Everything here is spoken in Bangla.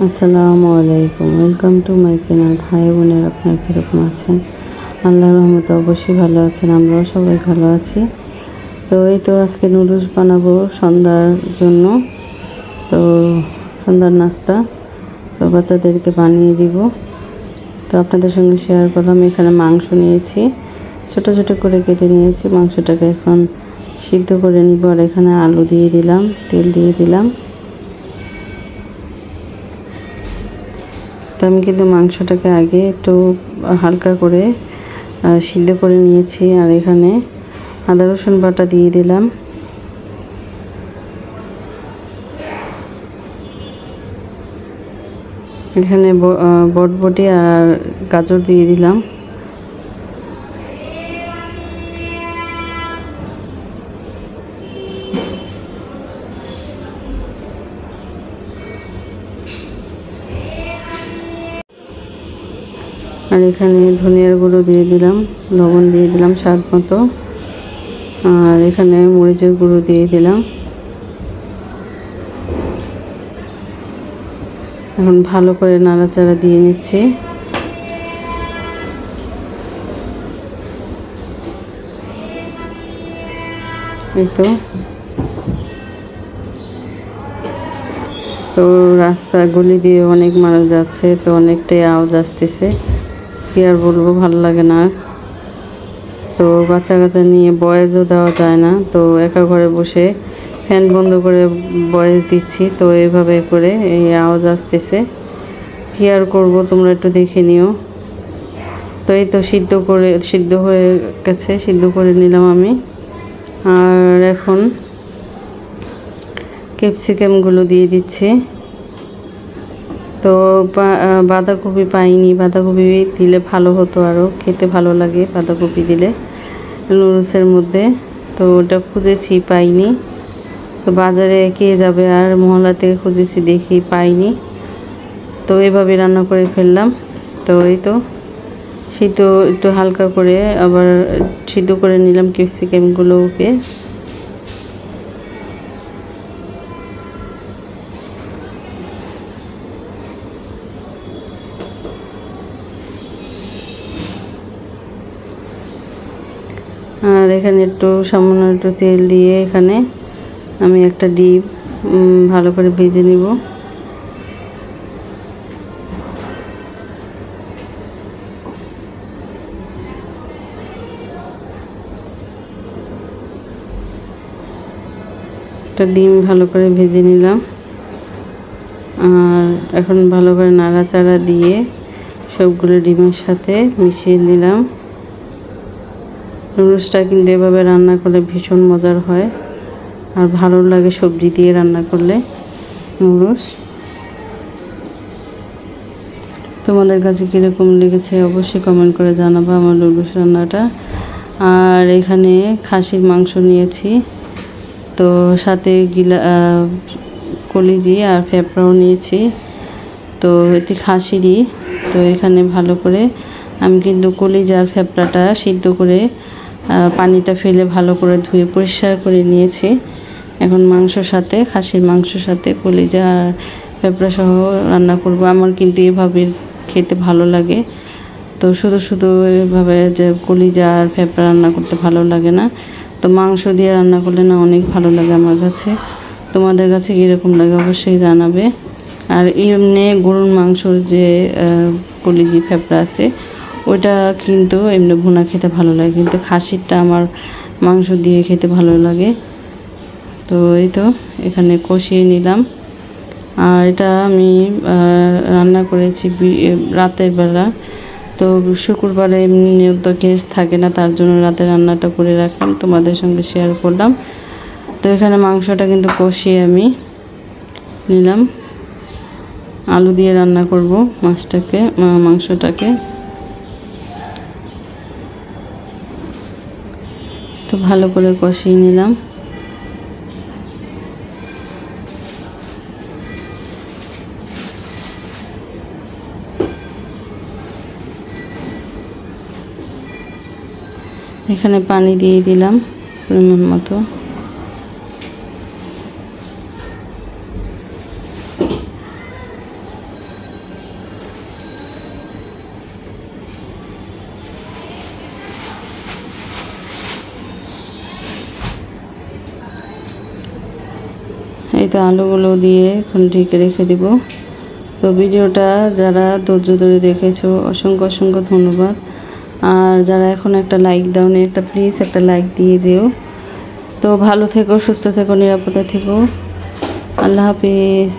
আসসালামু আলাইকুম, ওয়েলকাম টু মাই চ্যানেল। ভাই বোনের আপনারা কীরকম আছেন? আল্লাহর রহমতে অবশ্যই ভালো আছেন, আমরাও সবাই ভালো আছি। তো এই তো আজকে নুডলস বানাবো সন্ধ্যার জন্য। তো সন্ধ্যার নাস্তা তো বাচ্চাদেরকে বানিয়ে দিব। তো আপনাদের সঙ্গে শেয়ার করলাম। এখানে মাংস নিয়েছি, ছোট ছোট করে কেটে নিয়েছি। মাংসটাকে এখন সিদ্ধ করে নিব। আর এখানে আলু দিয়ে দিলাম, তেল দিয়ে দিলাম। তো আমি কিন্তু মাংসটাকে আগে একটু হালকা করে সিদ্ধ করে নিয়েছি। আর এখানে আদা রসুন বাটা দিয়ে দিলাম। এখানে বটবটি আর গাজর দিয়ে দিলাম। আর এখানে ধনিয়ার গুঁড়ো দিয়ে দিলাম, লবণ দিয়ে দিলাম স্বাদ মতো। আর এখানে মরিচের গুঁড়ো দিয়ে দিলাম। এখন ভালো করে নাড়াচাড়া দিয়ে নিচ্ছি। এই তো রাস্তা গলি দিয়ে অনেক মানুষ যাচ্ছে, তো অনেকটাই আওয়াজ আসতেছে। কি আর বলবো, ভালো লাগে না। তো বাচ্চা কাচ্চা নিয়ে ভয়েসও দেওয়া যায় না, তো একা ঘরে বসে ফ্যান বন্ধ করে ভয়েস দিচ্ছি। তো এইভাবে করে এই আওয়াজ আসতেছে, কি আর করব, তোমরা একটু দেখে নিও। তো এই তো সিদ্ধ হয়ে গেছে, সিদ্ধ করে নিলাম আমি। আর এখন ক্যাপসিকামগুলো দিয়ে দিচ্ছি। তো বাঁধাকপি পাইনি, বাঁধাকপি দিলে ভালো হতো, আরও খেতে ভালো লাগে বাঁধাকপি দিলে নুডলসের মধ্যে। তো ওটা খুঁজেছি, পাইনি। তো বাজারে কে যাবে, আর মহল্লা থেকে খুঁজেছি, দেখি পাইনি। তো এভাবে রান্না করে ফেললাম। তো এই তো সিদ্ধ একটু হালকা করে আবার সিদ্ধ করে নিলাম ক্যাপসিকামগুলোকে। আর এখানে সামান্য একটু তেল দিয়ে এখানে আমি একটা ডিম ভালো করে ভেজে নিব। একটা ডিম ভালো করে ভেজে নিলাম। আর এখন ভালো করে নাড়াচাড়া দিয়ে সবগুলো ডিমের সাথে মিশিয়ে নিলাম। নুডলসটা কিন্তু এভাবে রান্না করলে ভীষণ মজার হয়, আর ভালো লাগে সবজি দিয়ে রান্না করলে নুডলস। তোমাদের কাছে কীরকম লেগেছে অবশ্যই কমেন্ট করে জানাবো আমার নুডলস রান্নাটা। আর এখানে খাসির মাংস নিয়েছি, তো সাথে কলিজি আর ফেফড়াও নিয়েছি। তো এটি খাসিরই। তো এখানে ভালো করে আমি কিন্তু কলিজা আর ফেফড়াটা সিদ্ধ করে পানিটা ফেলে ভালো করে ধুয়ে পরিষ্কার করে নিয়েছি। এখন খাসির মাংসর সাথে কলিজা আর ফেফড়া সহ রান্না করব। আমার কিন্তু এভাবে খেতে ভালো লাগে। তো শুধু এভাবে যে কলিজা আর ফেফড়া রান্না করতে ভালো লাগে না, তো মাংস দিয়ে রান্না করলে না অনেক ভালো লাগে আমার কাছে। তোমাদের কাছে কীরকম লাগে অবশ্যই জানাবে। আর এমনি গরুর মাংসর যে কলিজি ফেফড়া আছে ওইটা কিন্তু এমনি ভুনা খেতে ভালো লাগে, কিন্তু খাসিরটা আমার মাংস দিয়ে খেতে ভালো লাগে। তো এই তো এখানে কষিয়ে নিলাম। আর এটা আমি রান্না করেছি রাতের বেলা। তো শুক্রবারে এমনি তো গ্যাস থাকে না, তার জন্য রাতে রান্নাটা করে রাখলাম, তোমাদের সঙ্গে শেয়ার করলাম। তো এখানে মাংসটা কিন্তু কষিয়ে আমি নিলাম। আলু দিয়ে রান্না করব মাংসটাকে। তো ভালো করে কষিয়ে নিলাম। এখানে পানি দিয়ে দিলাম পরিমাণ মতো। এতে আলুগুলো দিয়ে এখন ঢেকে রেখে দিব। তো ভিডিওটা যারা ধৈর্য ধরে দেখেছো অসংখ্য অসংখ্য ধন্যবাদ। আর যারা এখন একটা লাইক দাওনি, একটা প্লিজ একটা লাইক দিয়ে যেও। তো ভালো থেকো, সুস্থ থেকো, নিরাপদে থেকো। আল্লাহ হাফিজ।